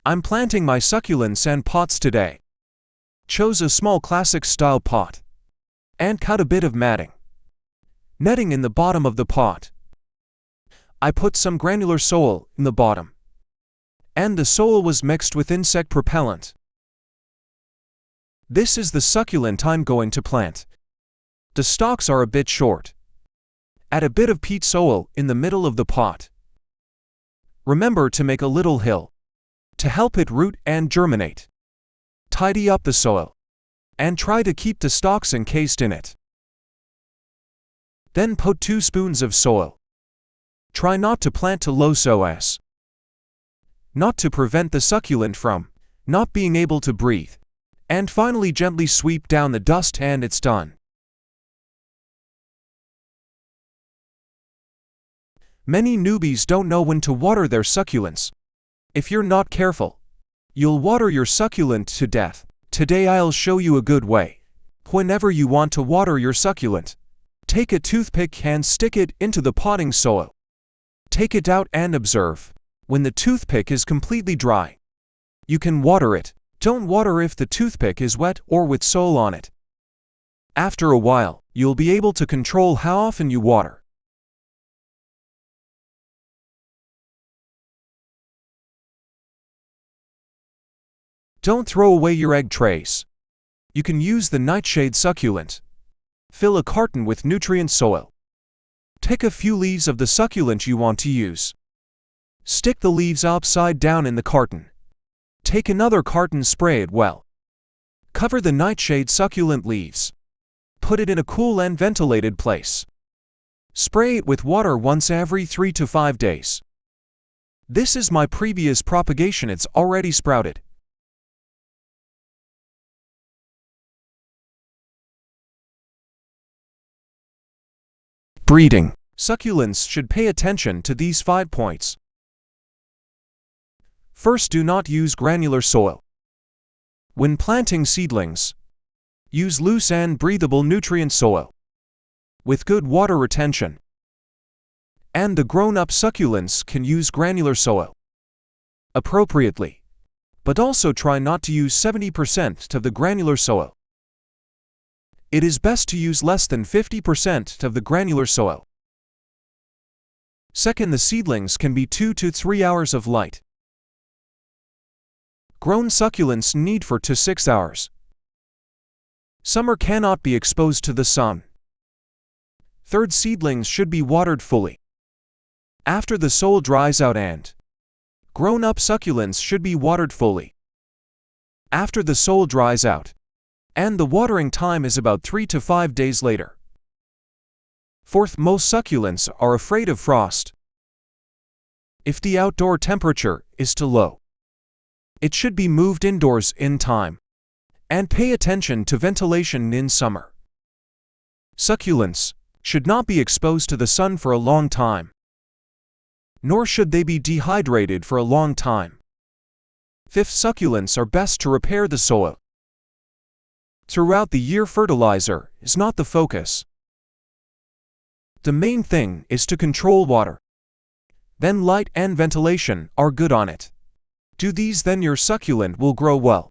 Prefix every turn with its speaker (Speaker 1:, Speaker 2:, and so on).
Speaker 1: I'm planting my succulents and pots today. Chose a small classic-style pot. And cut a bit of matting. Netting in the bottom of the pot. I put some granular soil in the bottom. And the soil was mixed with insect propellant. This is the succulent I'm going to plant. The stalks are a bit short. Add a bit of peat soil in the middle of the pot. Remember to make a little hill to help it root and germinate. Tidy up the soil and try to keep the stalks encased in it. Then put 2 spoons of soil. Try not to plant too low so as not to prevent the succulent from not being able to breathe. And finally gently sweep down the dust and it's done. Many newbies don't know when to water their succulents. If you're not careful, you'll water your succulent to death. Today I'll show you a good way. Whenever you want to water your succulent, take a toothpick and stick it into the potting soil. Take it out and observe. When the toothpick is completely dry, you can water it. Don't water if the toothpick is wet or with soil on it. After a while, you'll be able to control how often you water. Don't throw away your egg trays. You can use the nightshade succulent. Fill a carton with nutrient soil. Take a few leaves of the succulent you want to use. Stick the leaves upside down in the carton. Take another carton, spray it well. Cover the nightshade succulent leaves. Put it in a cool and ventilated place. Spray it with water once every 3 to 5 days. This is my previous propagation, it's already sprouted. Breeding. Succulents should pay attention to these 5 points. First, do not use granular soil. When planting seedlings, use loose and breathable nutrient soil with good water retention. And the grown-up succulents can use granular soil appropriately, but also try not to use 70% of the granular soil. It is best to use less than 50% of the granular soil. Second, the seedlings can be 2 to 3 hours of light. Grown succulents need 4 to 6 hours. Summer cannot be exposed to the sun. Third, seedlings should be watered fully after the soil dries out, and grown-up succulents should be watered fully after the soil dries out, and the watering time is about 3 to 5 days later. Fourth, most succulents are afraid of frost. If the outdoor temperature is too low, it should be moved indoors in time. And pay attention to ventilation in summer. Succulents should not be exposed to the sun for a long time, nor should they be dehydrated for a long time. Fifth, succulents are best to repair the soil. Throughout the year, fertilizer is not the focus. The main thing is to control water. Then light and ventilation are good on it. Do these, then your succulent will grow well.